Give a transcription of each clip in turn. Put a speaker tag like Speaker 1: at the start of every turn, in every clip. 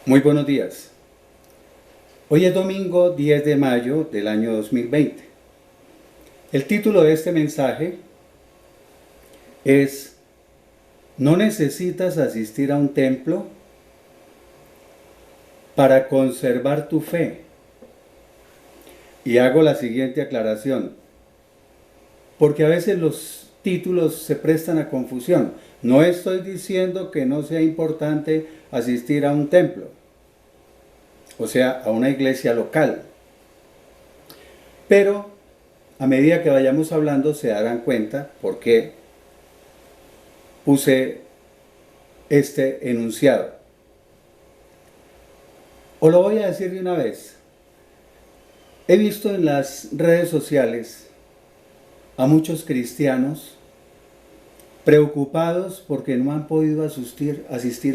Speaker 1: Muy buenos días. Hoy es domingo 10 de mayo del año 2020. El título de este mensaje es "No necesitas asistir a un templo para conservar tu fe". Y hago la siguiente aclaración, porque a veces los títulos se prestan a confusión. No estoy diciendo que no sea importante asistir a un templo, o sea, a una iglesia local. Pero a medida que vayamos hablando se darán cuenta por qué puse este enunciado. O lo voy a decir de una vez. He visto en las redes sociales a muchos cristianos preocupados porque no han podido asistir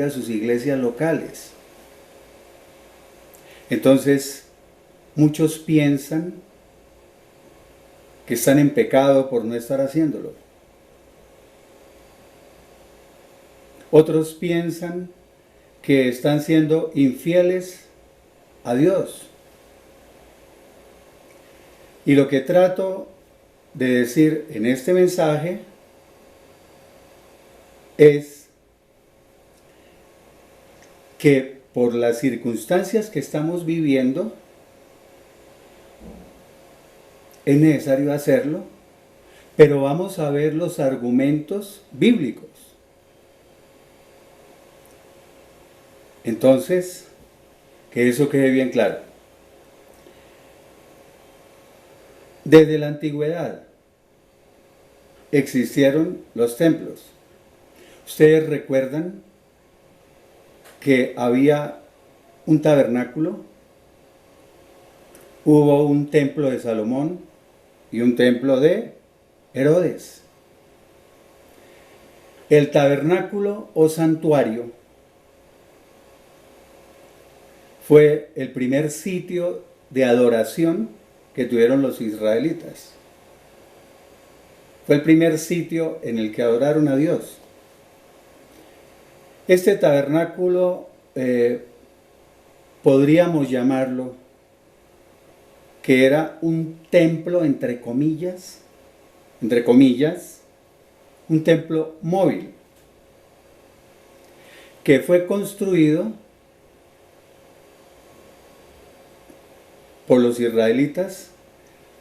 Speaker 1: a sus iglesias locales. Entonces, muchos piensan que están en pecado por no estar haciéndolo. Otros piensan que están siendo infieles a Dios. Y lo que trato de decir en este mensaje es que por las circunstancias que estamos viviendo es necesario hacerlo, pero vamos a ver los argumentos bíblicos. Entonces, que eso quede bien claro. Desde la antigüedad existieron los templos. Ustedes recuerdan que había un tabernáculo, hubo un templo de Salomón y un templo de Herodes. El tabernáculo o santuario fue el primer sitio de adoración que tuvieron los israelitas. Fue el primer sitio en el que adoraron a Dios. Este tabernáculo podríamos llamarlo que era un templo entre comillas, un templo móvil, que fue construido por los israelitas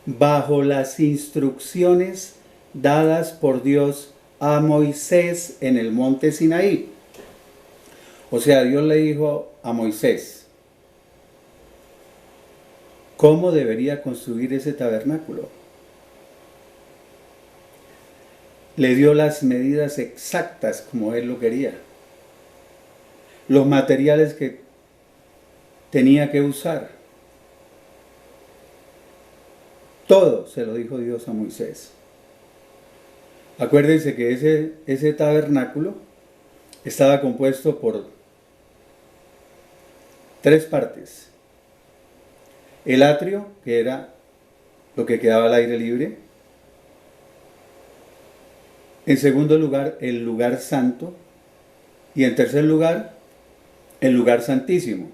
Speaker 1: bajo las instrucciones dadas por Dios a Moisés en el monte Sinaí. O sea, Dios le dijo a Moisés cómo debería construir ese tabernáculo. Le dio las medidas exactas como él lo quería, los materiales que tenía que usar. Todo se lo dijo Dios a Moisés. Acuérdense que ese tabernáculo estaba compuesto por 3 partes. El atrio, que era lo que quedaba al aire libre. En segundo lugar, el lugar santo. Y en tercer lugar, el lugar santísimo.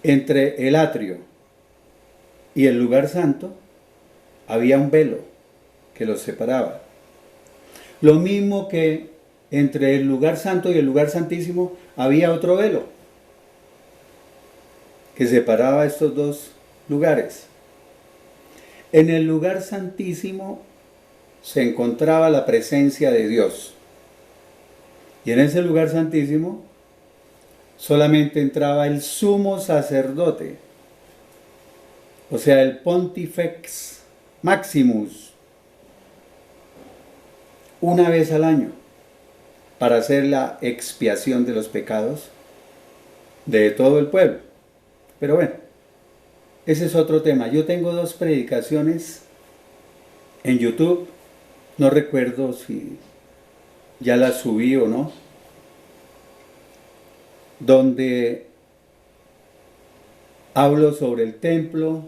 Speaker 1: Entre el atrio y el lugar santo había un velo que los separaba. Lo mismo que entre el lugar santo y el lugar santísimo había otro velo que separaba estos dos lugares. En el lugar santísimo se encontraba la presencia de Dios. Y en ese lugar santísimo solamente entraba el sumo sacerdote, o sea, el Pontifex Maximus, una vez al año, para hacer la expiación de los pecados de todo el pueblo. Pero bueno, ese es otro tema. Yo tengo 2 predicaciones en YouTube, no recuerdo si ya las subí o no, donde hablo sobre el templo,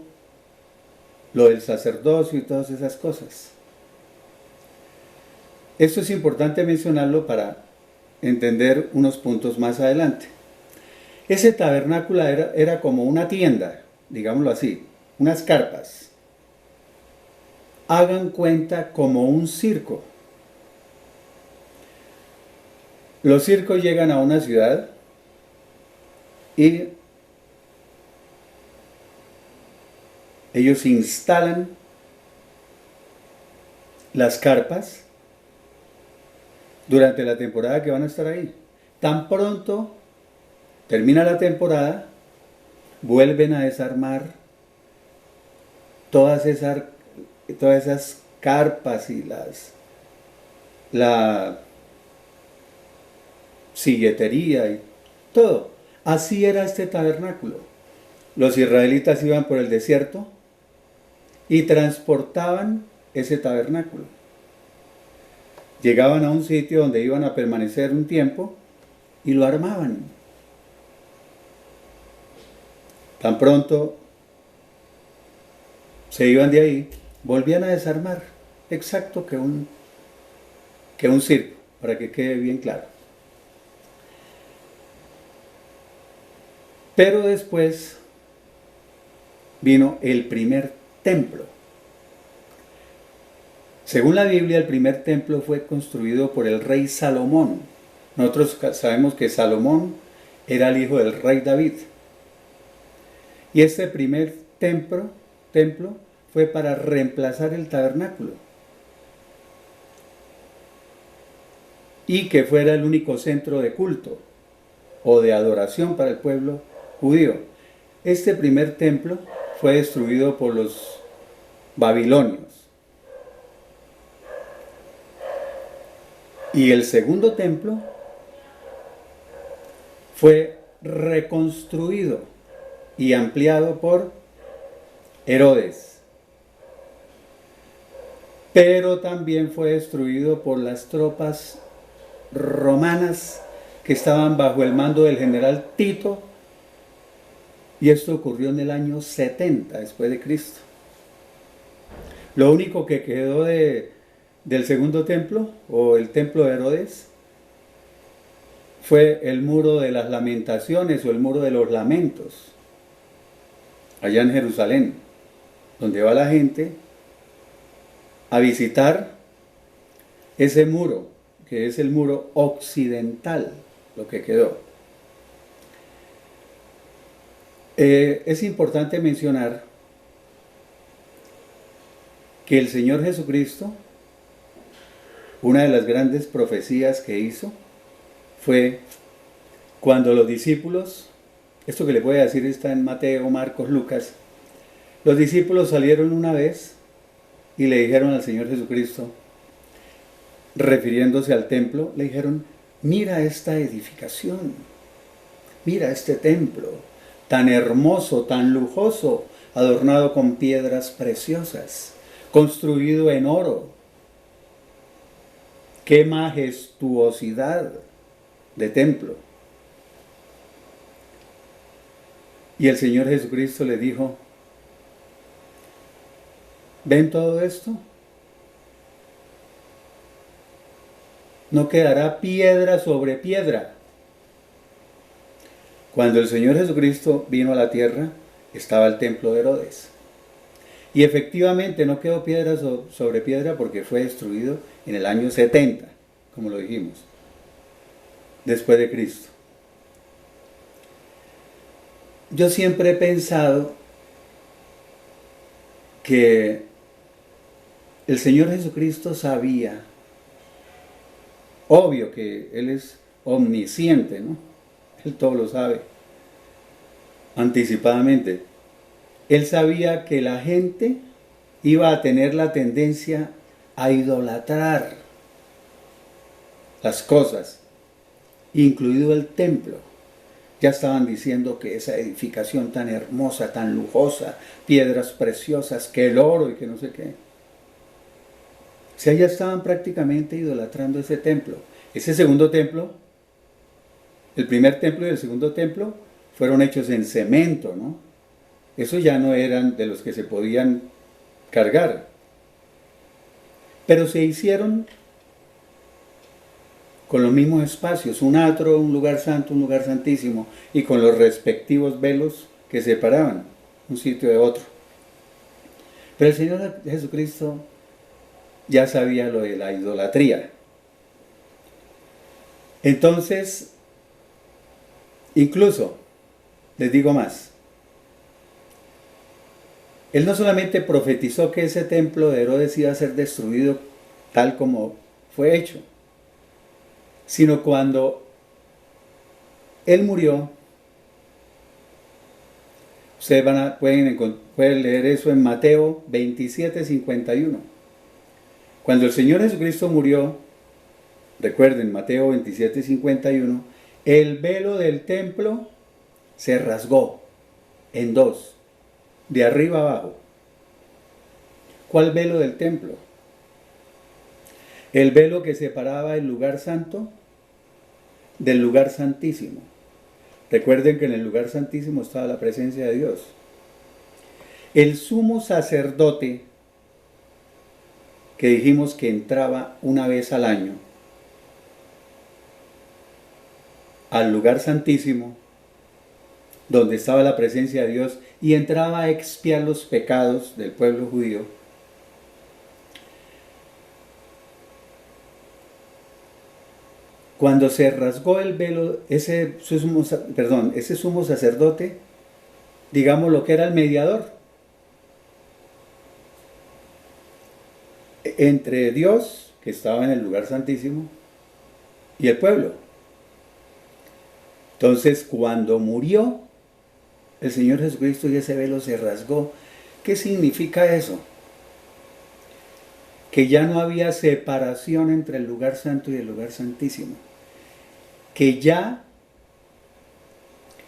Speaker 1: lo del sacerdocio y todas esas cosas. Esto es importante mencionarlo para entender unos puntos más adelante. Ese tabernáculo era como una tienda, digámoslo así, unas carpas. Hagan cuenta como un circo. Los circos llegan a una ciudad y ellos instalan las carpas durante la temporada que van a estar ahí. Tan pronto termina la temporada, vuelven a desarmar todas esas carpas y la silletería y todo. Así era este tabernáculo. Los israelitas iban por el desierto y transportaban ese tabernáculo. Llegaban a un sitio donde iban a permanecer un tiempo y lo armaban. Tan pronto se iban de ahí, volvían a desarmar, exacto que un circo, para que quede bien claro. Pero después vino el primer templo. Según la Biblia, el primer templo fue construido por el rey Salomón. Nosotros sabemos que Salomón era el hijo del rey David. Y este primer templo fue para reemplazar el tabernáculo. Y que fuera el único centro de culto o de adoración para el pueblo judío. Este primer templo fue destruido por los babilonios. Y el segundo templo fue reconstruido y ampliado por Herodes. Pero también fue destruido por las tropas romanas que estaban bajo el mando del general Tito. Y esto ocurrió en el año 70 después de Cristo. Lo único que quedó del segundo templo, o el templo de Herodes, fue el muro de las lamentaciones o el muro de los lamentos, allá en Jerusalén, donde va la gente a visitar ese muro, que es el muro occidental, lo que quedó. Es importante mencionar que el Señor Jesucristo, una de las grandes profecías que hizo, fue cuando los discípulos, esto que les voy a decir está en Mateo, Marcos, Lucas, los discípulos salieron una vez y le dijeron al Señor Jesucristo, refiriéndose al templo, le dijeron, mira esta edificación, mira este templo, tan hermoso, tan lujoso, adornado con piedras preciosas, construido en oro. ¡Qué majestuosidad de templo! Y el Señor Jesucristo le dijo, ¿ven todo esto? No quedará piedra sobre piedra. Cuando el Señor Jesucristo vino a la tierra, estaba el templo de Herodes. Y efectivamente no quedó piedra sobre piedra porque fue destruido en el año 70, como lo dijimos, después de Cristo. Yo siempre he pensado que el Señor Jesucristo sabía, obvio que Él es omnisciente, ¿no? Él todo lo sabe, anticipadamente. Él sabía que la gente iba a tener la tendencia a idolatrar las cosas, incluido el templo. Ya estaban diciendo que esa edificación tan hermosa, tan lujosa, piedras preciosas, que el oro y que no sé qué. O sea, ya estaban prácticamente idolatrando ese templo. Ese segundo templo, el primer templo y el segundo templo, fueron hechos en cemento, ¿no? Esos ya no eran de los que se podían cargar. Pero se hicieron con los mismos espacios, un atrio, un lugar santo, un lugar santísimo, y con los respectivos velos que separaban un sitio de otro. Pero el Señor Jesucristo ya sabía lo de la idolatría. Entonces, incluso, les digo más, Él no solamente profetizó que ese templo de Herodes iba a ser destruido tal como fue hecho, sino cuando Él murió, ustedes pueden leer eso en Mateo 27:51. Cuando el Señor Jesucristo murió, recuerden Mateo 27:51, el velo del templo se rasgó en dos, de arriba abajo. ¿Cuál velo del templo? El velo que separaba el lugar santo del lugar santísimo. Recuerden que en el lugar santísimo estaba la presencia de Dios. El sumo sacerdote, que dijimos que entraba una vez al año al lugar santísimo, donde estaba la presencia de Dios, y entraba a expiar los pecados del pueblo judío, cuando se rasgó el velo, ese sumo sacerdote, digamos lo que era el mediador entre Dios, que estaba en el lugar santísimo, y el pueblo. Entonces, cuando murió el Señor Jesucristo y ese velo se rasgó, ¿qué significa eso? Que ya no había separación entre el lugar santo y el lugar santísimo, que ya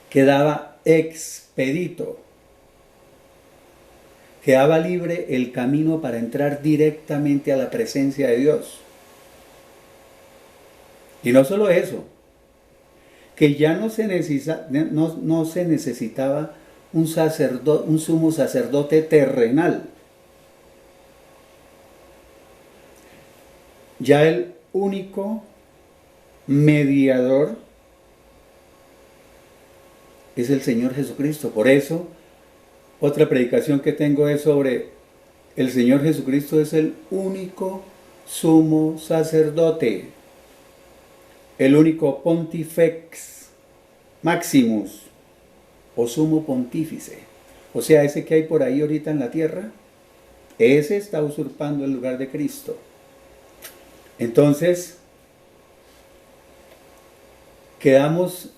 Speaker 1: quedaba expedito, quedaba libre el camino para entrar directamente a la presencia de Dios. Y no solo eso, que ya no se necesitaba un sumo sacerdote terrenal. Ya el único mediador es el Señor Jesucristo. Por eso, otra predicación que tengo es sobre el Señor Jesucristo es el único sumo sacerdote, el único pontifex maximus o sumo pontífice. O sea, ese que hay por ahí ahorita en la tierra, ese está usurpando el lugar de Cristo. Entonces, quedamos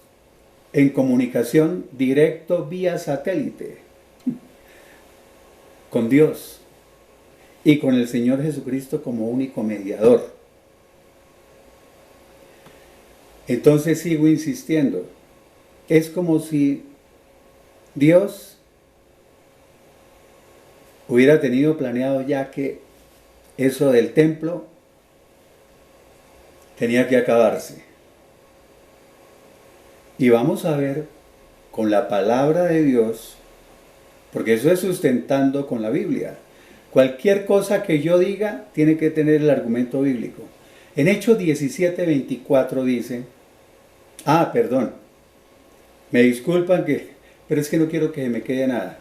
Speaker 1: en comunicación directo vía satélite con Dios y con el Señor Jesucristo como único mediador. Entonces sigo insistiendo, es como si Dios hubiera tenido planeado ya que eso del templo tenía que acabarse. Y vamos a ver con la palabra de Dios, porque eso es sustentando con la Biblia. Cualquier cosa que yo diga tiene que tener el argumento bíblico. En Hechos 17:24 dice, perdón, me disculpan pero es que no quiero que me quede nada.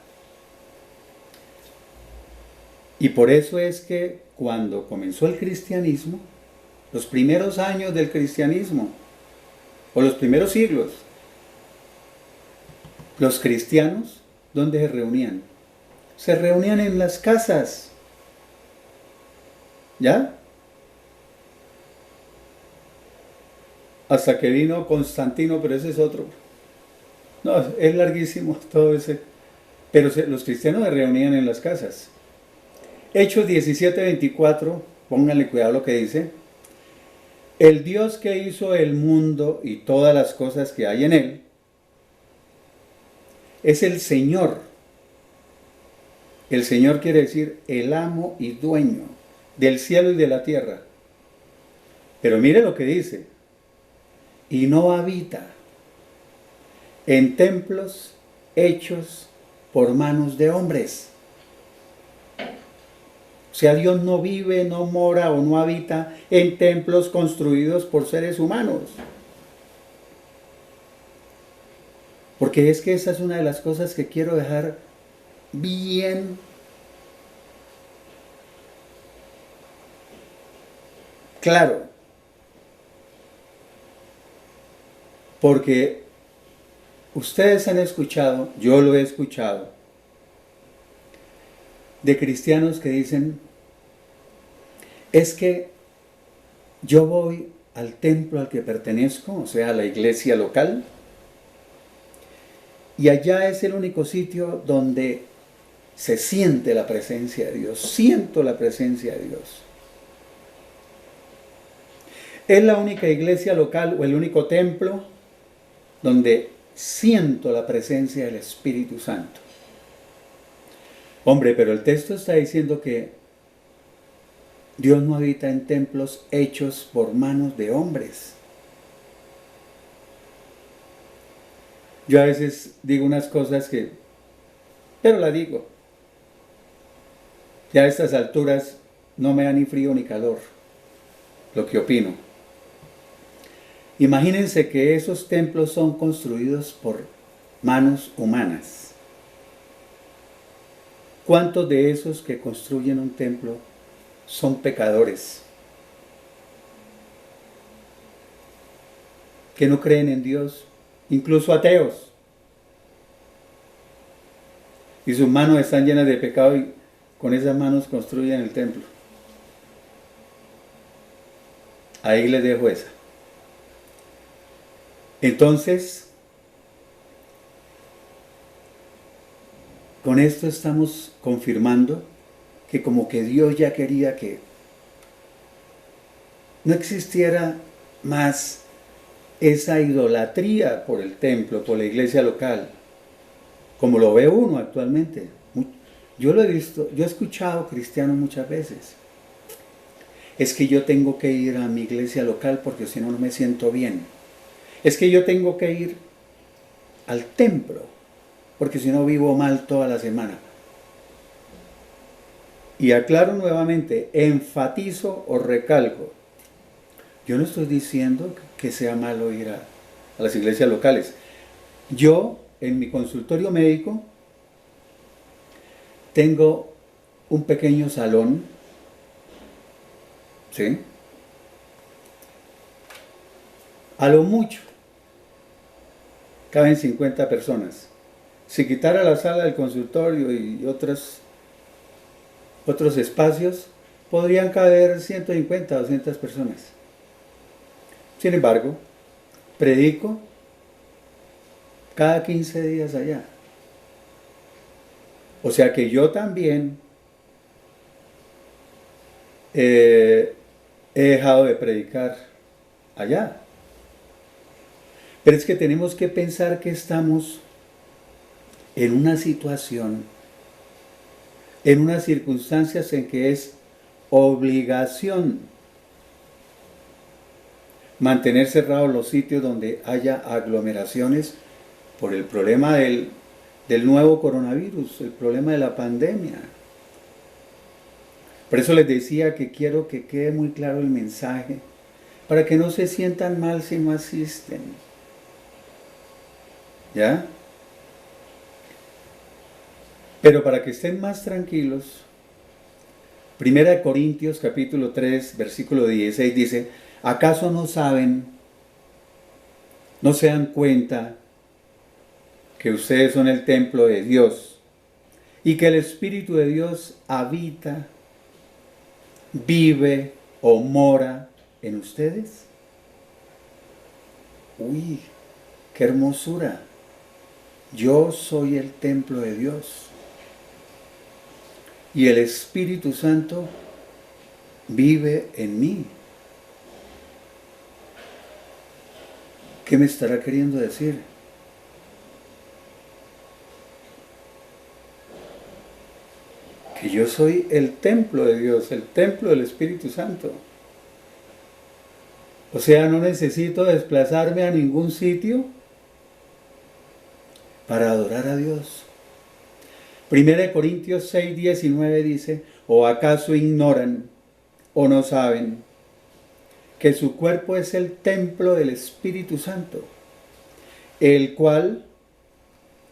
Speaker 1: Y por eso es que cuando comenzó el cristianismo, los primeros años del cristianismo, o los primeros siglos, los cristianos, ¿dónde se reunían? Se reunían en las casas. ¿Ya? Hasta que vino Constantino, pero ese es otro. No, es larguísimo todo ese. Pero los cristianos se reunían en las casas. Hechos 17:24, pónganle cuidado lo que dice. El Dios que hizo el mundo y todas las cosas que hay en él, es el Señor. El Señor quiere decir el amo y dueño del cielo y de la tierra. Pero mire lo que dice. Y no habita en templos hechos por manos de hombres. O sea, Dios no vive, no mora o no habita en templos construidos por seres humanos. Porque es que esa es una de las cosas que quiero dejar bien claro. Porque ustedes han escuchado, yo lo he escuchado, de cristianos que dicen, es que yo voy al templo al que pertenezco, o sea, a la iglesia local, y allá es el único sitio donde se siente la presencia de Dios, siento la presencia de Dios. Es la única iglesia local o el único templo donde siento la presencia del Espíritu Santo. Hombre, pero el texto está diciendo que Dios no habita en templos hechos por manos de hombres. Yo a veces digo unas cosas pero la digo. Ya a estas alturas no me da ni frío ni calor lo que opino. Imagínense que esos templos son construidos por manos humanas. ¿Cuántos de esos que construyen un templo son pecadores? Que no creen en Dios, incluso ateos. Y sus manos están llenas de pecado y con esas manos construyen el templo. Ahí les dejo esa. Entonces, con esto estamos confirmando que como que Dios ya quería que no existiera más esa idolatría por el templo, por la iglesia local, como lo ve uno actualmente. Yo lo he visto, yo he escuchado cristianos muchas veces. Es que yo tengo que ir a mi iglesia local porque si no, no me siento bien. Es que yo tengo que ir al templo porque si no vivo mal toda la semana. Y aclaro nuevamente, enfatizo o recalco. Yo no estoy diciendo que sea malo ir a las iglesias locales. Yo, en mi consultorio médico, tengo un pequeño salón, ¿sí? A lo mucho, caben 50 personas. Si quitara la sala del consultorio y otros espacios, podrían caber 150 o 200 personas. Sin embargo, predico cada 15 días allá. O sea que yo también he dejado de predicar allá. Pero es que tenemos que pensar que estamos en una situación, en unas circunstancias en que es obligación mantener cerrados los sitios donde haya aglomeraciones por el problema del nuevo coronavirus, el problema de la pandemia. Por eso les decía que quiero que quede muy claro el mensaje, para que no se sientan mal si no asisten. ¿Ya? Pero para que estén más tranquilos, 1 Corintios capítulo 3, versículo 16 dice, ¿acaso no saben, no se dan cuenta que ustedes son el templo de Dios y que el Espíritu de Dios habita, vive o mora en ustedes? Uy, qué hermosura. Yo soy el templo de Dios. Y el Espíritu Santo vive en mí. ¿Qué me estará queriendo decir? Que yo soy el templo de Dios, el templo del Espíritu Santo. O sea, no necesito desplazarme a ningún sitio para adorar a Dios. 1 Corintios 6, 19 dice, ¿O acaso ignoran o no saben que su cuerpo es el templo del Espíritu Santo, el cual,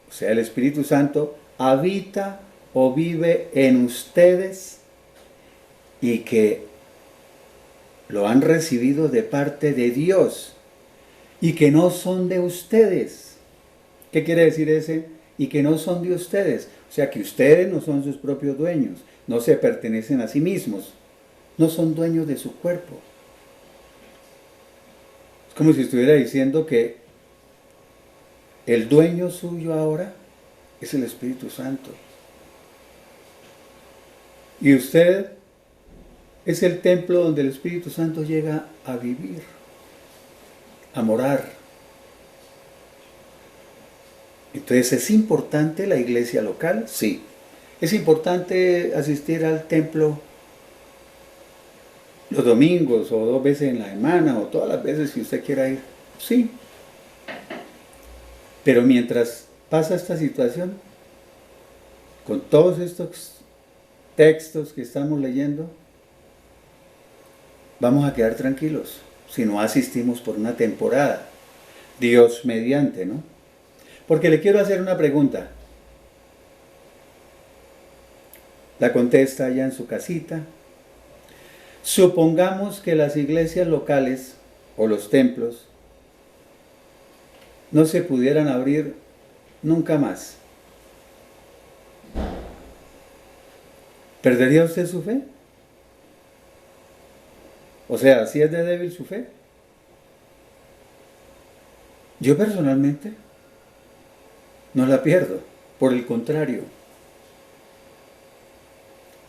Speaker 1: o sea, el Espíritu Santo, habita o vive en ustedes y que lo han recibido de parte de Dios y que no son de ustedes? ¿Qué quiere decir ese? Y que no son de ustedes. O sea, que ustedes no son sus propios dueños, no se pertenecen a sí mismos, no son dueños de su cuerpo. Es como si estuviera diciendo que el dueño suyo ahora es el Espíritu Santo. Y usted es el templo donde el Espíritu Santo llega a vivir, a morar. Entonces, ¿es importante la iglesia local? Sí. ¿Es importante asistir al templo los domingos o 2 veces en la semana o todas las veces que usted quiera ir? Sí. Pero mientras pasa esta situación, con todos estos textos que estamos leyendo, vamos a quedar tranquilos si no asistimos por una temporada. Dios mediante, ¿no? Porque le quiero hacer una pregunta. La contesta allá en su casita. Supongamos que las iglesias locales o los templos no se pudieran abrir nunca más. ¿Perdería usted su fe? O sea, ¿si es de débil su fe? Yo personalmente no la pierdo. Por el contrario,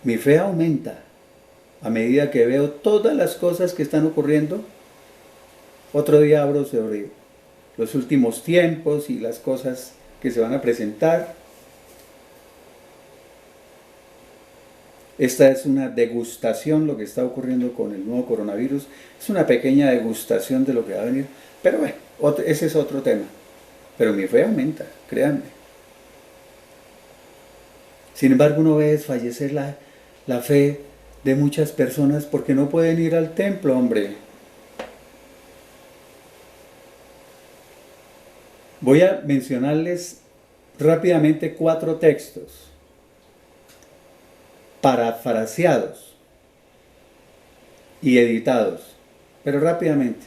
Speaker 1: mi fe aumenta a medida que veo todas las cosas que están ocurriendo. Otro día hablo sobre los últimos tiempos y las cosas que se van a presentar. Esta es una degustación, lo que está ocurriendo con el nuevo coronavirus. Es una pequeña degustación de lo que va a venir. Pero bueno, ese es otro tema. Pero mi fe aumenta, créanme. Sin embargo, uno ve desfallecer la fe de muchas personas porque no pueden ir al templo, hombre. Voy a mencionarles rápidamente 4 textos parafraseados y editados, pero rápidamente.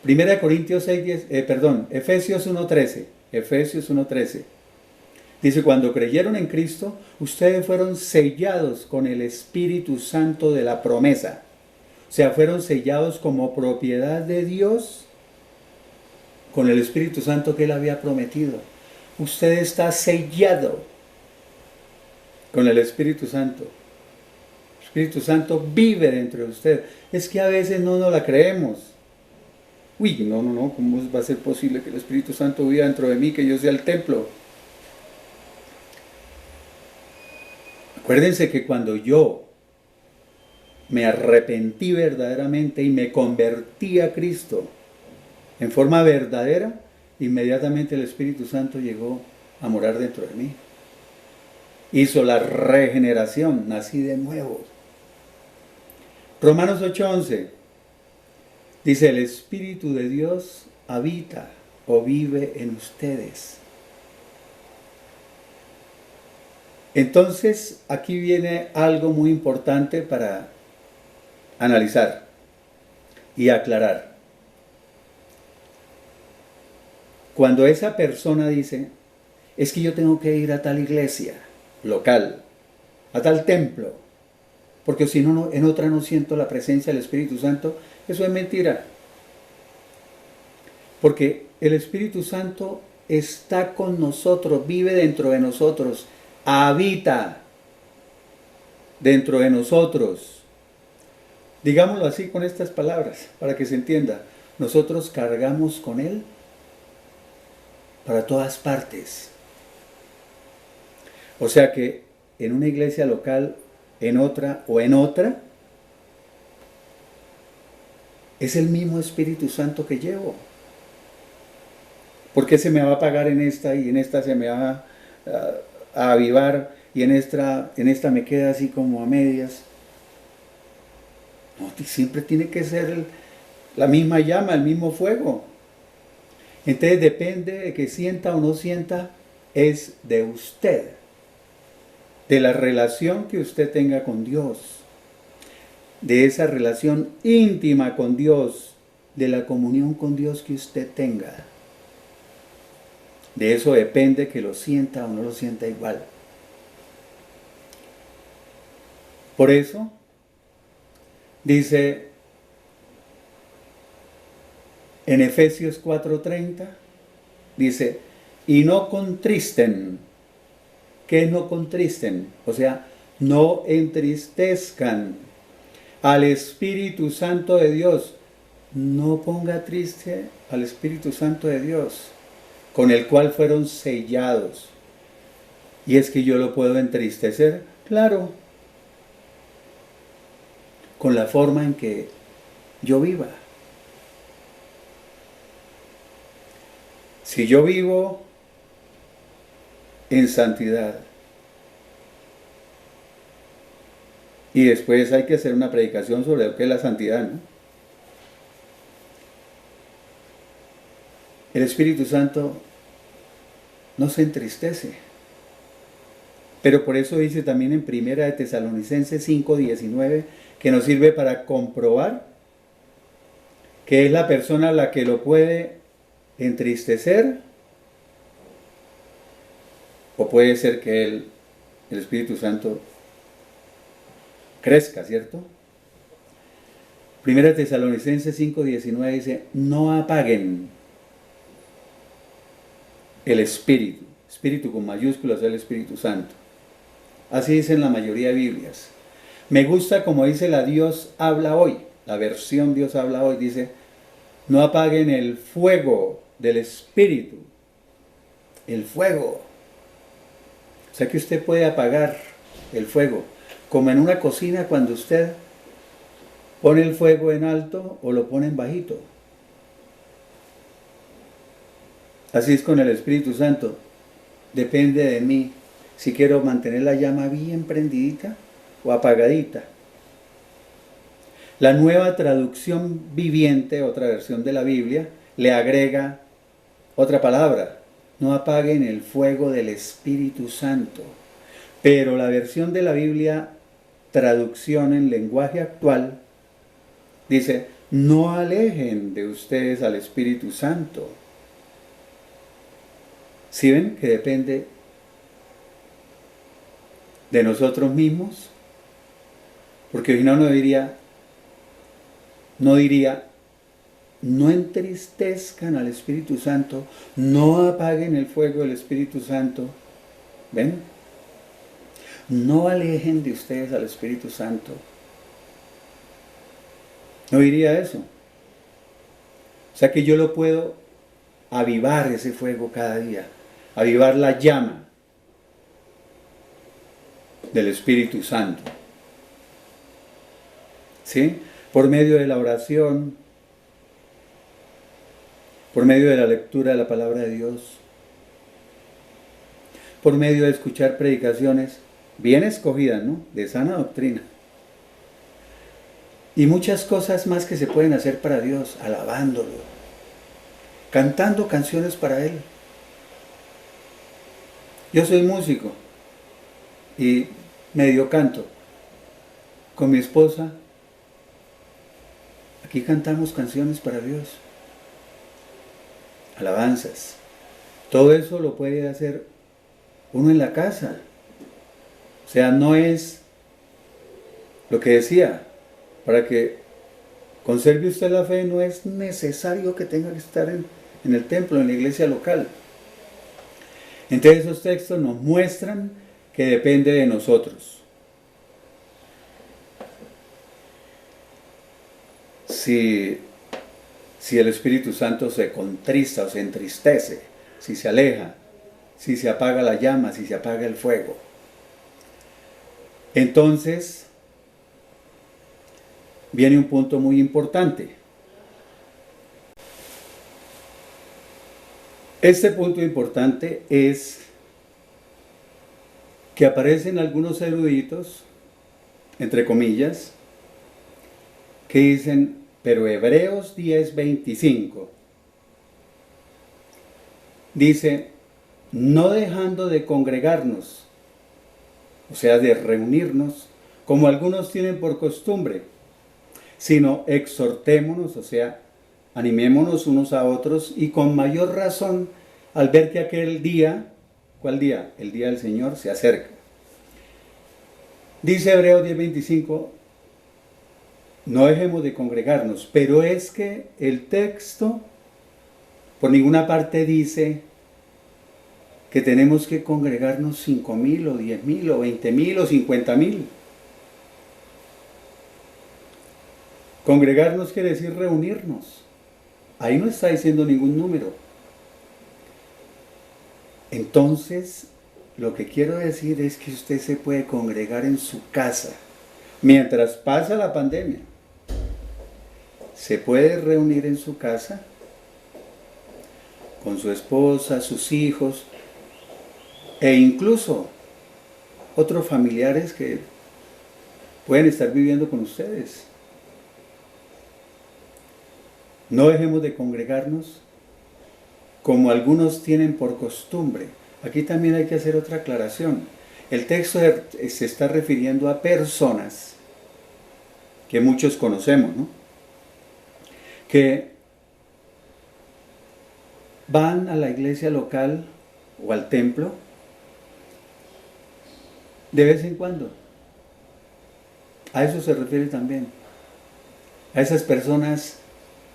Speaker 1: Primera de Corintios 6, Efesios 1:13. Efesios 1:13. Dice, cuando creyeron en Cristo, ustedes fueron sellados con el Espíritu Santo de la promesa. O sea, fueron sellados como propiedad de Dios con el Espíritu Santo que Él había prometido. Usted está sellado con el Espíritu Santo. El Espíritu Santo vive dentro de usted. Es que a veces no nos la creemos. Uy, no, ¿cómo va a ser posible que el Espíritu Santo viva dentro de mí, que yo sea el templo? Acuérdense que cuando yo me arrepentí verdaderamente y me convertí a Cristo en forma verdadera, inmediatamente el Espíritu Santo llegó a morar dentro de mí. Hizo la regeneración, nací de nuevo. Romanos 8:11 dice, el Espíritu de Dios habita o vive en ustedes. Entonces, aquí viene algo muy importante para analizar y aclarar. Cuando esa persona dice, es que yo tengo que ir a tal iglesia local, a tal templo, porque si no, en otra no siento la presencia del Espíritu Santo, eso es mentira. Porque el Espíritu Santo está con nosotros, vive dentro de nosotros, habita dentro de nosotros. Digámoslo así con estas palabras, para que se entienda. Nosotros cargamos con Él para todas partes. O sea que en una iglesia local, en otra o en otra, es el mismo Espíritu Santo que llevo. ¿Por qué se me va a apagar en esta y en esta se me va a avivar y en esta me queda así como a medias. No, siempre tiene que ser la misma llama, el mismo fuego. Entonces depende de que sienta o no sienta, es de usted, de la relación que usted tenga con Dios, de esa relación íntima con Dios, de la comunión con Dios que usted tenga. De eso depende que lo sienta o no lo sienta igual. Por eso, dice en Efesios 4:30, dice, y no contristen. ¿Qué no contristen? O sea, no entristezcan al Espíritu Santo de Dios. No ponga triste al Espíritu Santo de Dios, con el cual fueron sellados. Y es que yo lo puedo entristecer, claro, con la forma en que yo viva. Si yo vivo en santidad, y después hay que hacer una predicación sobre lo que es la santidad, ¿no? El Espíritu Santo no se entristece. Pero por eso dice también en Primera de Tesalonicenses 5:19 que nos sirve para comprobar que es la persona la que lo puede entristecer, o puede ser que el Espíritu Santo crezca, ¿cierto? Primera de Tesalonicenses 5:19 dice, no apaguen el Espíritu. Espíritu con mayúsculas es el Espíritu Santo. Así dicen la mayoría de Biblias. Me gusta como dice la Dios habla hoy, la versión Dios habla hoy, dice, no apaguen el fuego del Espíritu. El fuego. O sea que usted puede apagar el fuego. Como en una cocina cuando usted pone el fuego en alto o lo pone en bajito. Así es con el Espíritu Santo. Depende de mí si quiero mantener la llama bien prendidita o apagadita. La Nueva Traducción Viviente, otra versión de la Biblia, le agrega otra palabra. No apaguen el fuego del Espíritu Santo. Pero la versión de la Biblia, traducción en lenguaje actual, dice, no alejen de ustedes al Espíritu Santo. ¿Sí ven que depende de nosotros mismos? Porque si no, no diría, no entristezcan al Espíritu Santo, no apaguen el fuego del Espíritu Santo. ¿Ven? No alejen de ustedes al Espíritu Santo. No diría eso. O sea que yo lo puedo avivar ese fuego cada día, avivar la llama del Espíritu Santo. ¿Sí? Por medio de la oración, por medio de la lectura de la palabra de Dios, por medio de escuchar predicaciones bien escogidas, ¿no? De sana doctrina. Y muchas cosas más que se pueden hacer para Dios, alabándolo, cantando canciones para Él. Yo soy músico y medio canto. Con mi esposa, aquí cantamos canciones para Dios, alabanzas. Todo eso lo puede hacer uno en la casa. O sea, no es lo que decía, para que conserve usted la fe no es necesario que tenga que estar en el templo, en la iglesia local. Entonces esos textos nos muestran que depende de nosotros. Si el Espíritu Santo se contrista o se entristece, si se aleja, si se apaga la llama, si se apaga el fuego. Entonces, viene un punto muy importante. Este punto importante es que aparecen algunos eruditos, entre comillas, que dicen, pero Hebreos 10:25 dice, no dejando de congregarnos, o sea, de reunirnos, como algunos tienen por costumbre, sino exhortémonos, o sea, animémonos unos a otros, y con mayor razón al ver que aquel día, ¿cuál día? El día del Señor se acerca. Dice Hebreos 10:25, no dejemos de congregarnos, pero es que el texto por ninguna parte dice que tenemos que congregarnos 5,000 o 10,000 o 20,000 o 50,000. Congregarnos quiere decir reunirnos. Ahí no está diciendo ningún número. Entonces, lo que quiero decir es que usted se puede congregar en su casa. Mientras pasa la pandemia, se puede reunir en su casa con su esposa, sus hijos e incluso otros familiares que pueden estar viviendo con ustedes. No dejemos de congregarnos como algunos tienen por costumbre. Aquí también hay que hacer otra aclaración. El texto se está refiriendo a personas que muchos conocemos, ¿no? Que van a la iglesia local o al templo de vez en cuando. A eso se refiere también. A esas personas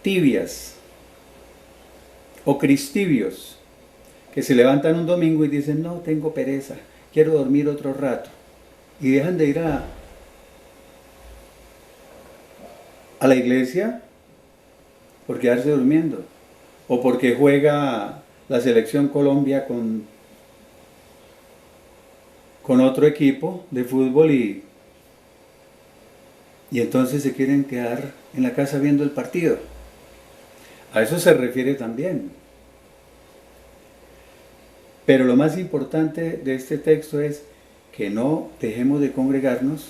Speaker 1: tibias o cristibios que se levantan un domingo y dicen, no, tengo pereza, quiero dormir otro rato. Y dejan de ir a la iglesia por quedarse durmiendo. O porque juega la selección Colombia con otro equipo de fútbol y entonces se quieren quedar en la casa viendo el partido. A eso se refiere también. Pero lo más importante de este texto es que no dejemos de congregarnos.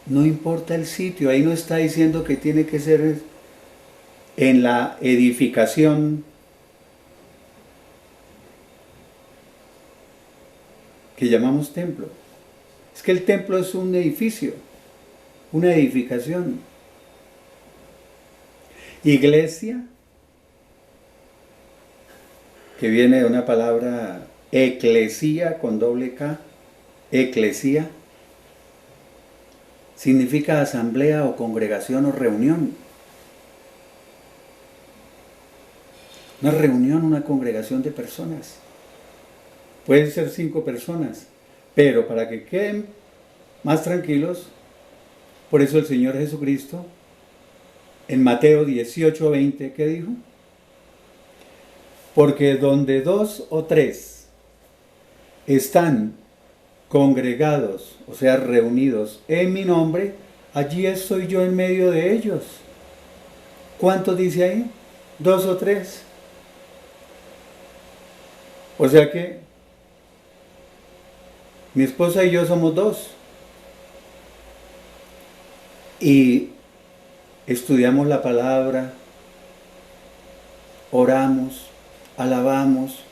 Speaker 1: No importa el sitio, ahí no está diciendo que tiene que ser en la edificación que llamamos templo. Es que el templo es un edificio, una edificación. Iglesia, que viene de una palabra eclesía con doble K, eclesía, significa asamblea o congregación o reunión. Una reunión, una congregación de personas. Pueden ser 5 personas, pero para que queden más tranquilos, por eso el Señor Jesucristo, en Mateo 18:20, ¿qué dijo? Porque donde 2 o 3 están congregados, o sea, reunidos en mi nombre, allí estoy yo en medio de ellos. ¿Cuántos dice ahí? 2 o 3. O sea que mi esposa y yo somos 2. Y estudiamos la palabra, oramos, alabamos.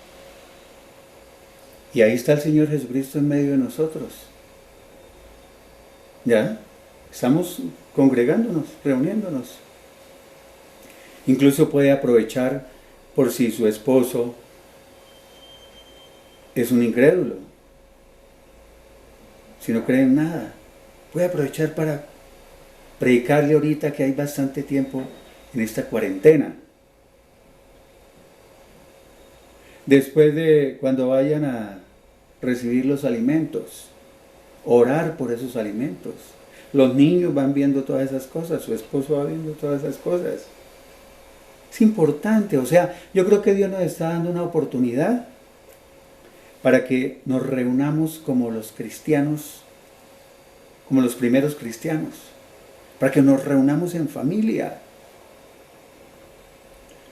Speaker 1: Y ahí está el Señor Jesucristo en medio de nosotros. ¿Ya? Estamos congregándonos, reuniéndonos. Incluso puede aprovechar por si su esposo es un incrédulo. Si no cree en nada, puede aprovechar para predicarle ahorita que hay bastante tiempo en esta cuarentena. Después de cuando vayan a recibir los alimentos, orar por esos alimentos. Los niños van viendo todas esas cosas, su esposo va viendo todas esas cosas. Es importante, o sea, yo creo que Dios nos está dando una oportunidad para que nos reunamos como los cristianos, como los primeros cristianos, para que nos reunamos en familia.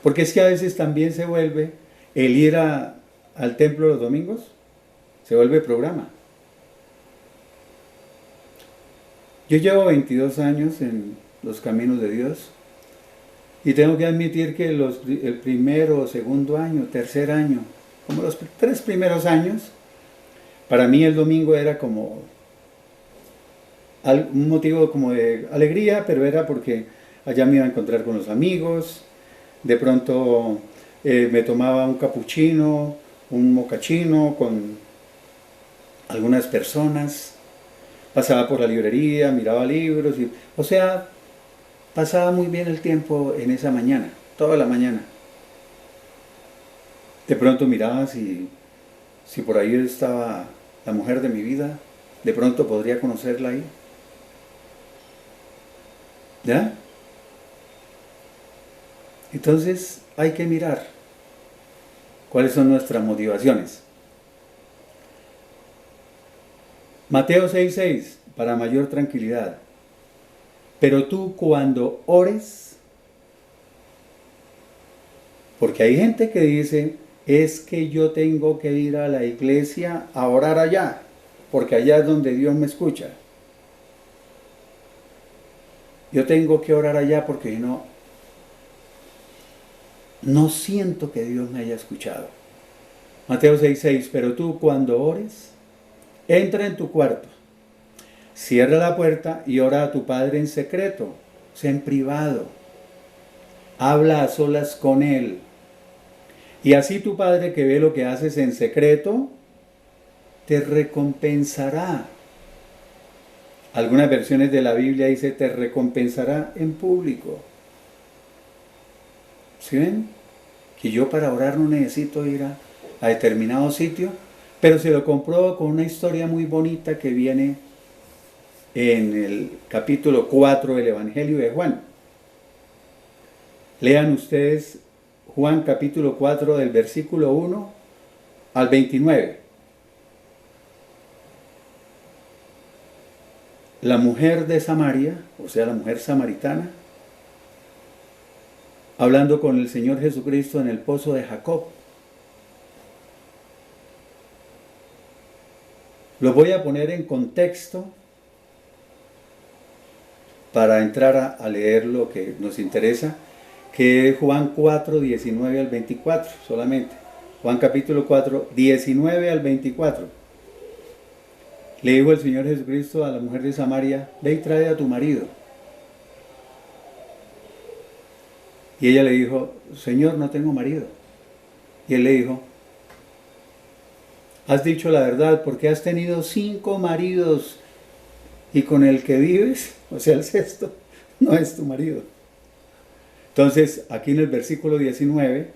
Speaker 1: Porque es que a veces también se vuelve el ir al templo los domingos, se vuelve programa. Yo llevo 22 años en los caminos de Dios y tengo que admitir que el primero, segundo año, tercer año, como los 3 primeros años, para mí el domingo era como un motivo como de alegría, pero era porque allá me iba a encontrar con los amigos, de pronto me tomaba un capuchino, un mocachino con algunas personas, pasaba por la librería, miraba libros, o sea, pasaba muy bien el tiempo en esa mañana, toda la mañana. De pronto miraba si por ahí estaba la mujer de mi vida, de pronto podría conocerla ahí. ¿Ya? Entonces hay que mirar cuáles son nuestras motivaciones. Mateo 6:6, para mayor tranquilidad. Pero tú cuando ores, porque hay gente que dice, es que yo tengo que ir a la iglesia a orar allá, porque allá es donde Dios me escucha. Yo tengo que orar allá porque no siento que Dios me haya escuchado. Mateo 6:6, pero tú cuando ores, entra en tu cuarto, cierra la puerta y ora a tu Padre en secreto, sea en privado. Habla a solas con Él. Y así tu Padre que ve lo que haces en secreto, te recompensará. Algunas versiones de la Biblia dice, te recompensará en público. ¿Sí ven? Que yo para orar no necesito ir a determinado sitio, pero se lo compruebo con una historia muy bonita que viene en el capítulo 4 del Evangelio de Juan. Lean ustedes Juan capítulo 4 del versículo 1 al 29. La mujer de Samaria, o sea la mujer samaritana, hablando con el Señor Jesucristo en el pozo de Jacob. Lo voy a poner en contexto para entrar a leer lo que nos interesa, que es Juan 4, 19 al 24 solamente. Juan capítulo 4, 19 al 24. Le dijo el Señor Jesucristo a la mujer de Samaria, ve y trae a tu marido. Y ella le dijo, Señor, no tengo marido. Y él le dijo, has dicho la verdad, porque has tenido 5 maridos y con el que vives, o sea, el sexto, no es tu marido. Entonces, aquí en el versículo 19,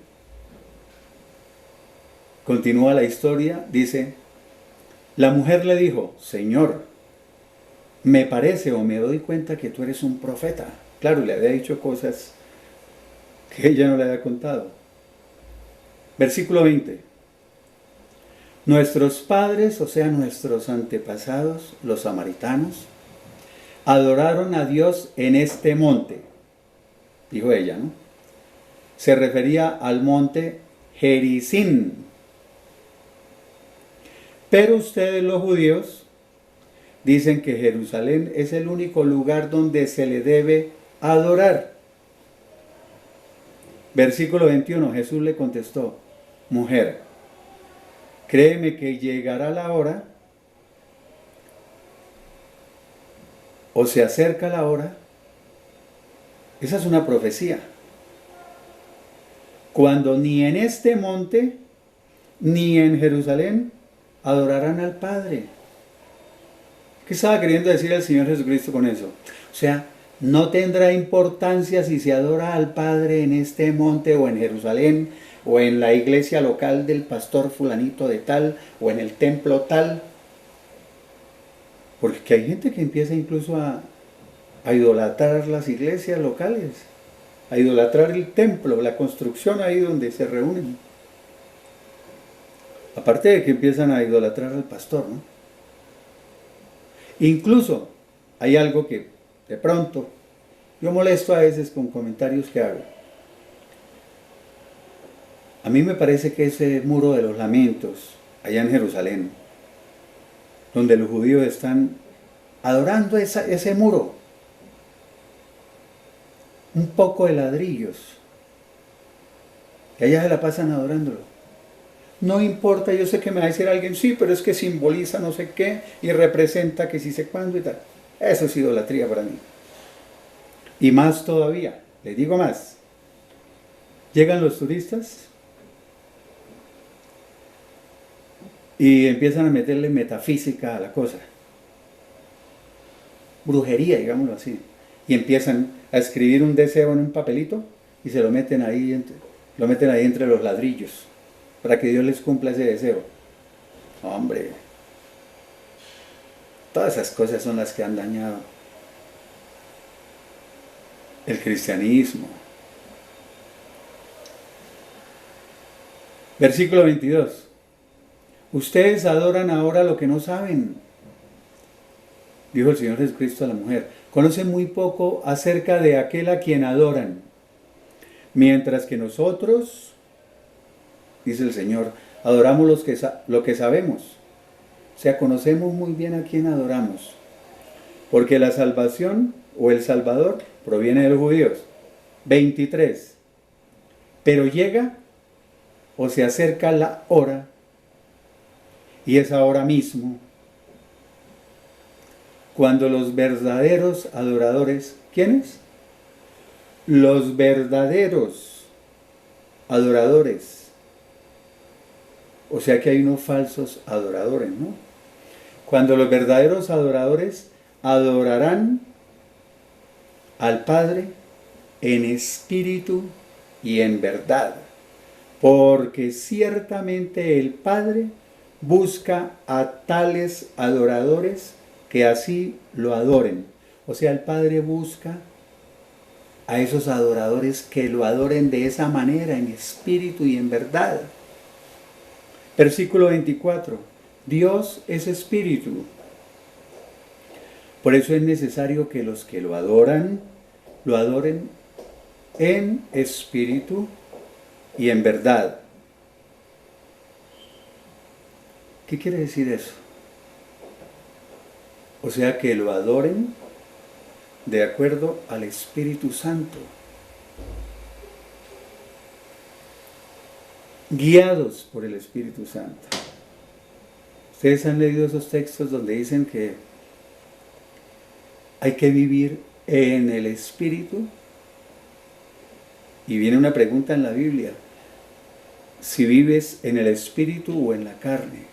Speaker 1: continúa la historia, dice, la mujer le dijo, Señor, me parece o me doy cuenta que tú eres un profeta. Claro, le había dicho cosas que ella no le había contado. Versículo 20. Nuestros padres, o sea, nuestros antepasados, los samaritanos, adoraron a Dios en este monte, dijo ella, ¿no? Se refería al monte Gerizim. Pero ustedes los judíos dicen que Jerusalén es el único lugar donde se le debe adorar. Versículo 21, Jesús le contestó, mujer, créeme que llegará la hora, o se acerca la hora, esa es una profecía, cuando ni en este monte, ni en Jerusalén, adorarán al Padre. ¿Qué estaba queriendo decir el Señor Jesucristo con eso? O sea, no tendrá importancia si se adora al Padre en este monte o en Jerusalén o en la iglesia local del pastor fulanito de tal o en el templo tal. Porque hay gente que empieza incluso a idolatrar las iglesias locales, a idolatrar el templo, la construcción ahí donde se reúnen. Aparte de que empiezan a idolatrar al pastor, ¿no? Incluso hay algo que de pronto yo molesto a veces con comentarios que hago. A mí me parece que ese muro de los lamentos allá en Jerusalén donde los judíos están adorando ese muro, un poco de ladrillos, y allá se la pasan adorándolo. No importa, yo sé que me va a decir alguien, sí, pero es que simboliza no sé qué y representa que sí sé cuándo y tal. Eso es idolatría para mí. Y más todavía, les digo más, llegan los turistas y empiezan a meterle metafísica a la cosa, brujería, digámoslo así, y empiezan a escribir un deseo en un papelito y se lo meten ahí entre los ladrillos para que Dios les cumpla ese deseo. Hombre, todas esas cosas son las que han dañado el cristianismo. Versículo 22. Ustedes adoran ahora lo que no saben, dijo el Señor Jesucristo a la mujer. Conocen muy poco acerca de aquel a quien adoran, mientras que nosotros, dice el Señor, adoramos lo que sabemos. O sea, conocemos muy bien a quién adoramos, porque la salvación o el Salvador proviene de los judíos. 23. Pero llega o se acerca la hora, y es ahora mismo, cuando los verdaderos adoradores, ¿quiénes? Los verdaderos adoradores. O sea que hay unos falsos adoradores, ¿no? Cuando los verdaderos adoradores adorarán al Padre en espíritu y en verdad, porque ciertamente el Padre busca a tales adoradores que así lo adoren. O sea, el Padre busca a esos adoradores que lo adoren de esa manera, en espíritu y en verdad. Versículo 24. Dios es espíritu. Por eso es necesario que los que lo adoren en espíritu y en verdad. ¿Qué quiere decir eso? O sea, que lo adoren de acuerdo al Espíritu Santo, guiados por el Espíritu Santo. Ustedes han leído esos textos donde dicen que hay que vivir en el Espíritu. Y viene una pregunta en la Biblia: si vives en el Espíritu o en la carne.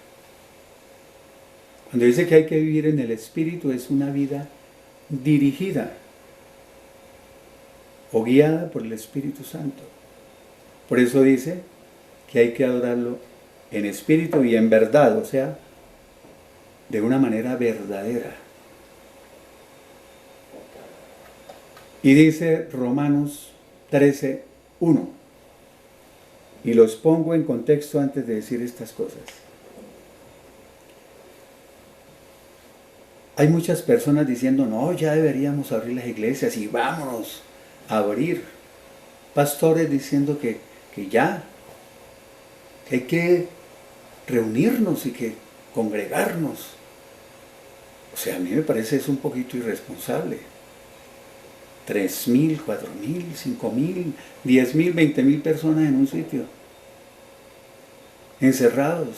Speaker 1: Cuando dice que hay que vivir en el Espíritu, es una vida dirigida o guiada por el Espíritu Santo. Por eso dice que hay que adorarlo en espíritu y en verdad, o sea, de una manera verdadera. Y dice Romanos 13:1, y los pongo en contexto antes de decir estas cosas. Hay muchas personas diciendo, no, ya deberíamos abrir las iglesias y vámonos a abrir. Pastores diciendo que ya, que hay que reunirnos y que congregarnos. O sea, a mí me parece eso un poquito irresponsable. 3,000, 4,000, 5,000, 10,000, 20,000 personas en un sitio, encerrados,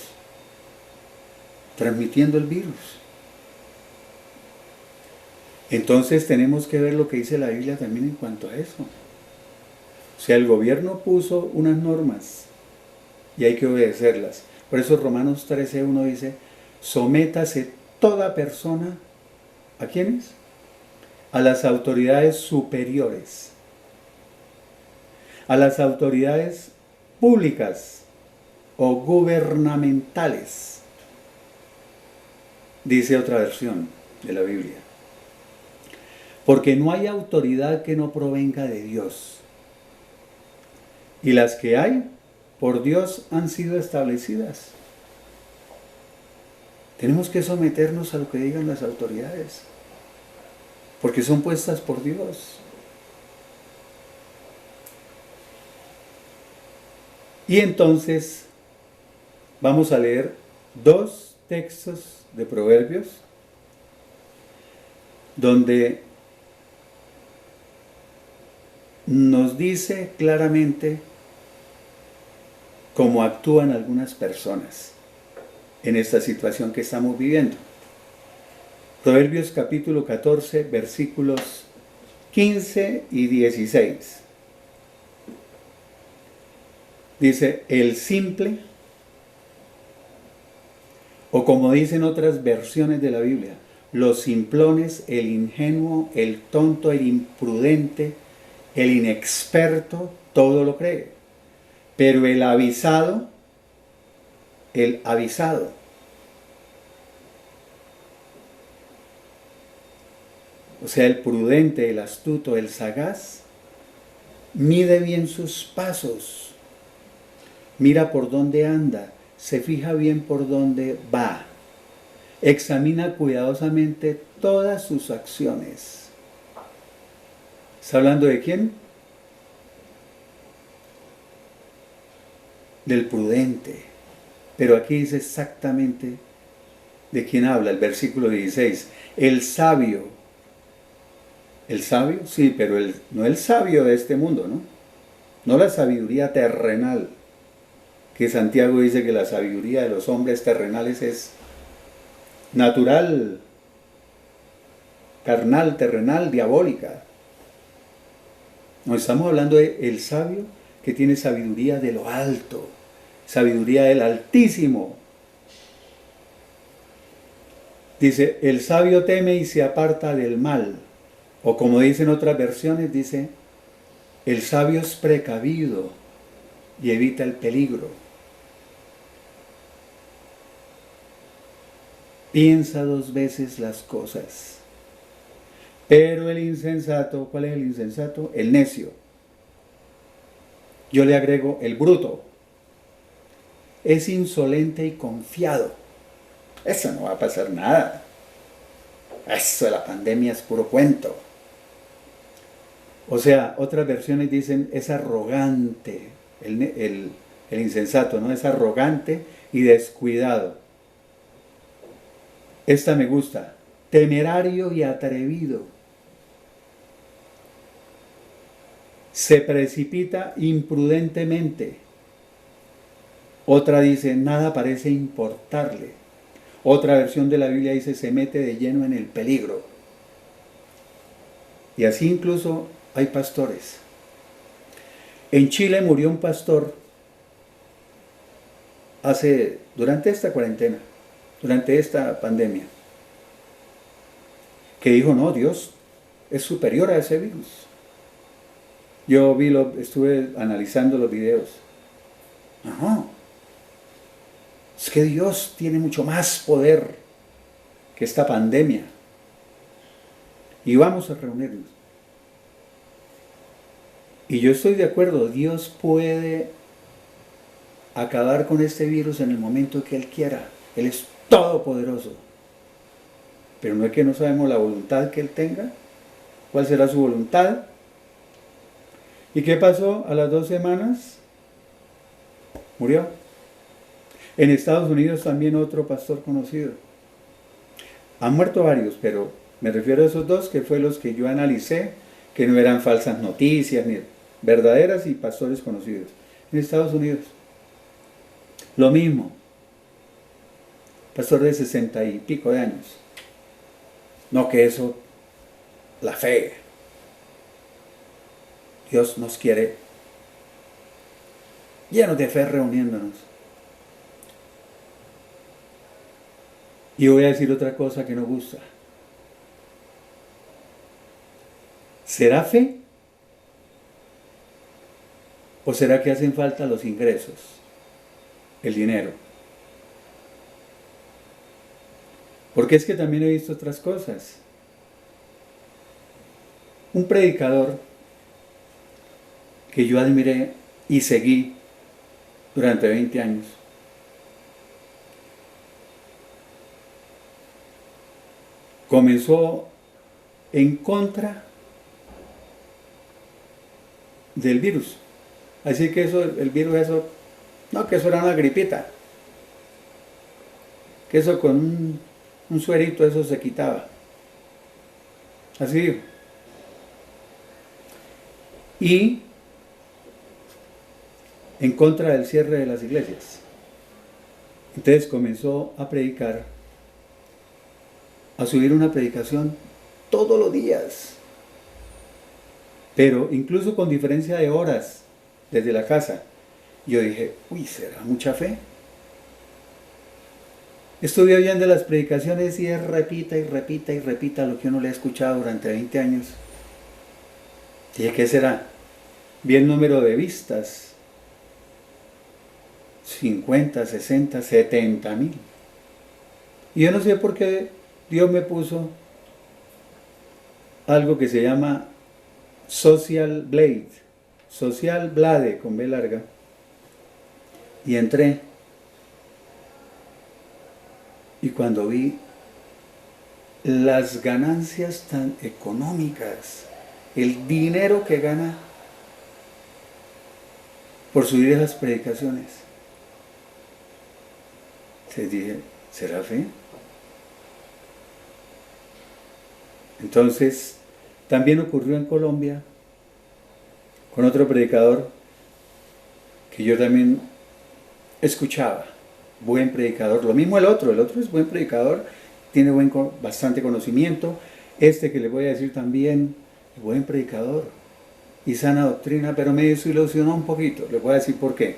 Speaker 1: transmitiendo el virus. Entonces tenemos que ver lo que dice la Biblia también en cuanto a eso. O sea, el gobierno puso unas normas y hay que obedecerlas. Por eso Romanos 13:1 dice, sométase toda persona, ¿a quiénes? A las autoridades superiores, a las autoridades públicas o gubernamentales, dice otra versión de la Biblia. Porque no hay autoridad que no provenga de Dios. Y las que hay, por Dios han sido establecidas. Tenemos que someternos a lo que digan las autoridades, porque son puestas por Dios. Y entonces vamos a leer 2 textos de Proverbios donde nos dice claramente cómo actúan algunas personas en esta situación que estamos viviendo. Proverbios capítulo 14, versículos 15 y 16. Dice, el simple, o como dicen otras versiones de la Biblia, los simplones, el ingenuo, el tonto, el imprudente, el inexperto, todo lo cree. Pero el avisado, o sea, el prudente, el astuto, el sagaz, mide bien sus pasos, mira por dónde anda, se fija bien por dónde va, examina cuidadosamente todas sus acciones. ¿Está hablando de quién? Del prudente. Pero aquí dice exactamente de quién habla el versículo 16. El sabio. ¿El sabio? Sí, pero no el sabio de este mundo, ¿no? No la sabiduría terrenal. Que Santiago dice que la sabiduría de los hombres terrenales es natural, carnal, terrenal, diabólica. No, estamos hablando de el sabio que tiene sabiduría de lo alto, sabiduría del Altísimo. Dice, el sabio teme y se aparta del mal. O como dicen otras versiones, dice, el sabio es precavido y evita el peligro. Piensa 2 veces las cosas. Pero el insensato, ¿cuál es el insensato? El necio. Yo le agrego el bruto. Es insolente y confiado. Eso no va a pasar nada. Eso de la pandemia es puro cuento. O sea, otras versiones dicen es arrogante. El insensato, ¿no? Es arrogante y descuidado. Esta me gusta. Temerario y atrevido. Se precipita imprudentemente. Otra dice, nada parece importarle. Otra versión de la Biblia dice, se mete de lleno en el peligro. Y así incluso hay pastores. En Chile murió un pastor durante esta cuarentena, durante esta pandemia, que dijo, no, Dios es superior a ese virus. Yo estuve analizando los videos. Ajá. Es que Dios tiene mucho más poder que esta pandemia. Y vamos a reunirnos. Y yo estoy de acuerdo, Dios puede acabar con este virus en el momento que Él quiera. Él es todopoderoso. Pero no es que no sabemos la voluntad que Él tenga. ¿Cuál será su voluntad? ¿Y qué pasó? A las 2 semanas murió. En Estados Unidos también otro pastor conocido. Han muerto varios, pero me refiero a esos 2 que fue los que yo analicé, que no eran falsas noticias, ni verdaderas y pastores conocidos. En Estados Unidos. Lo mismo. Pastor de 60 y pico de años. No que eso, la fe. Dios nos quiere llenos de fe reuniéndonos. Y voy a decir otra cosa que no gusta. ¿Será fe? ¿O será que hacen falta los ingresos? El dinero. Porque es que también he visto otras cosas. Un predicador que yo admiré y seguí durante 20 años. Comenzó en contra del virus. Así que el virus, no, que eso era una gripita. que eso con un suerito eso se quitaba. Así dijo. Y en contra del cierre de las iglesias. Entonces comenzó a predicar, a subir una predicación todos los días, pero incluso con diferencia de horas desde la casa. Yo dije, uy, ¿será mucha fe? Estuve oyendo las predicaciones y él repita y repita y repita lo que uno le ha escuchado durante 20 años. Dije, ¿qué será? Vi el número de vistas, 50, 60, 70 mil. Y yo no sé por qué Dios me puso algo que se llama Social Blade, Social Blade con B larga. Y entré. Y cuando vi las ganancias tan económicas, el dinero que gana por subir esas predicaciones, entonces dije, ¿será fe? Entonces, también ocurrió en Colombia con otro predicador que yo también escuchaba, buen predicador. Lo mismo el otro es buen predicador, tiene bastante conocimiento. Este que les voy a decir también, es buen predicador y sana doctrina, pero me desilusionó un poquito. Les voy a decir por qué.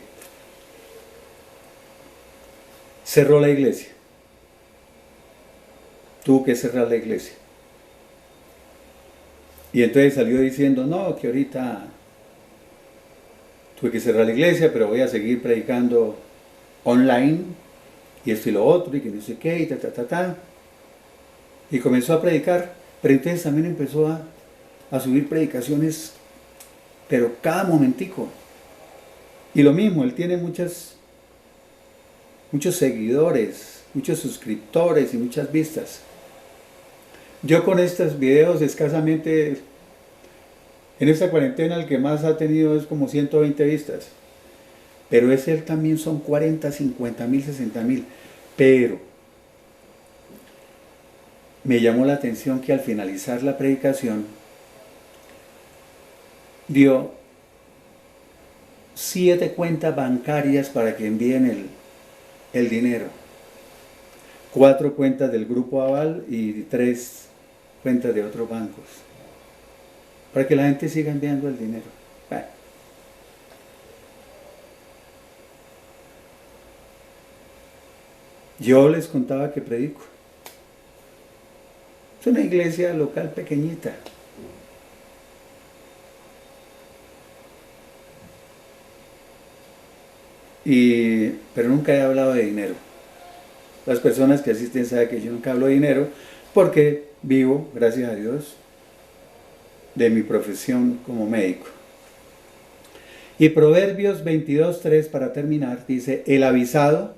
Speaker 1: Cerró la iglesia. Tuvo que cerrar la iglesia. Y entonces salió diciendo, no, que ahorita tuve que cerrar la iglesia, pero voy a seguir predicando online, y esto y lo otro, y que no sé qué, y ta. Y comenzó a predicar, pero entonces también empezó a subir predicaciones, pero cada momentico. Y lo mismo, él tiene muchos seguidores, muchos suscriptores y muchas vistas. Yo con estos videos escasamente, en esta cuarentena el que más ha tenido es como 120 vistas. Pero ese también son 40, 50 mil, 60 mil. Pero me llamó la atención que al finalizar la predicación dio 7 cuentas bancarias para que envíen el dinero. 4 cuentas del Grupo Aval y 3 cuentas de otros bancos. Para que la gente siga enviando el dinero. Bueno. Yo les contaba que predico. Es una iglesia local pequeñita. Pero nunca he hablado de dinero. Las personas que asisten saben que yo nunca hablo de dinero porque vivo, gracias a Dios, de mi profesión como médico. Y Proverbios 22:3 para terminar dice, el avisado,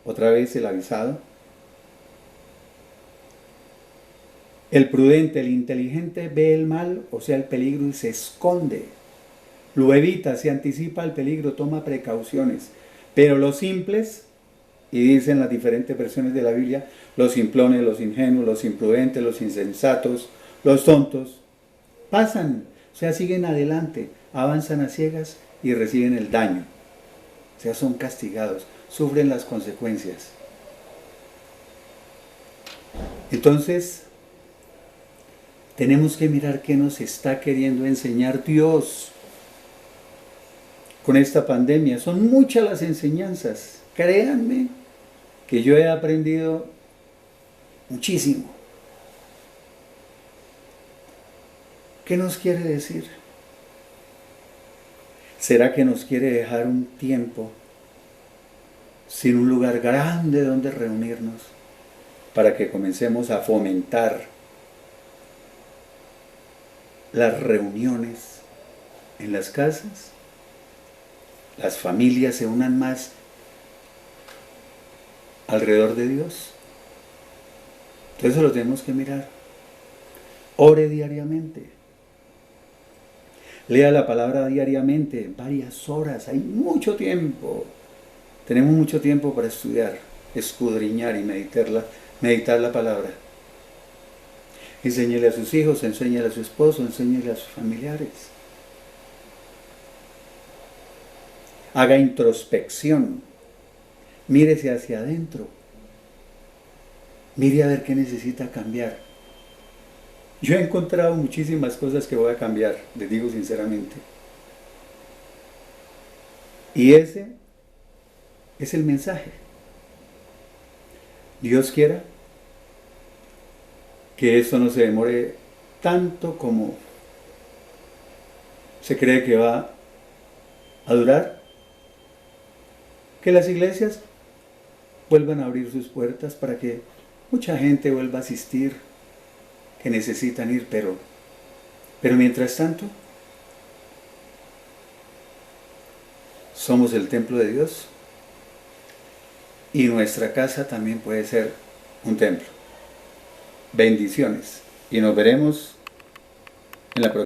Speaker 1: otra vez el avisado, el prudente, el inteligente ve el mal, o sea el peligro, y se esconde. Lo evita, se anticipa al peligro, toma precauciones. Pero los simples, y dicen las diferentes versiones de la Biblia, los simplones, los ingenuos, los imprudentes, los insensatos, los tontos, pasan, o sea, siguen adelante, avanzan a ciegas y reciben el daño. O sea, son castigados, sufren las consecuencias. Entonces, tenemos que mirar qué nos está queriendo enseñar Dios con esta pandemia. Son muchas las enseñanzas. Créanme que yo he aprendido muchísimo. ¿Qué nos quiere decir? ¿Será que nos quiere dejar un tiempo sin un lugar grande donde reunirnos para que comencemos a fomentar las reuniones en las casas? Las familias se unan más alrededor de Dios. Entonces lo tenemos que mirar. Ore diariamente. Lea la palabra diariamente, varias horas. Hay mucho tiempo. Tenemos mucho tiempo para estudiar. escudriñar y meditar la palabra. Enséñele a sus hijos, enséñele a su esposo, enséñele a sus familiares. Haga introspección. Mírese hacia adentro. Mire a ver qué necesita cambiar. Yo he encontrado muchísimas cosas que voy a cambiar, les digo sinceramente. Y ese es el mensaje. Dios quiera que esto no se demore tanto como se cree que va a durar, que las iglesias vuelvan a abrir sus puertas para que mucha gente vuelva a asistir, que necesitan ir, pero mientras tanto, somos el templo de Dios y nuestra casa también puede ser un templo. Bendiciones y nos veremos en la próxima.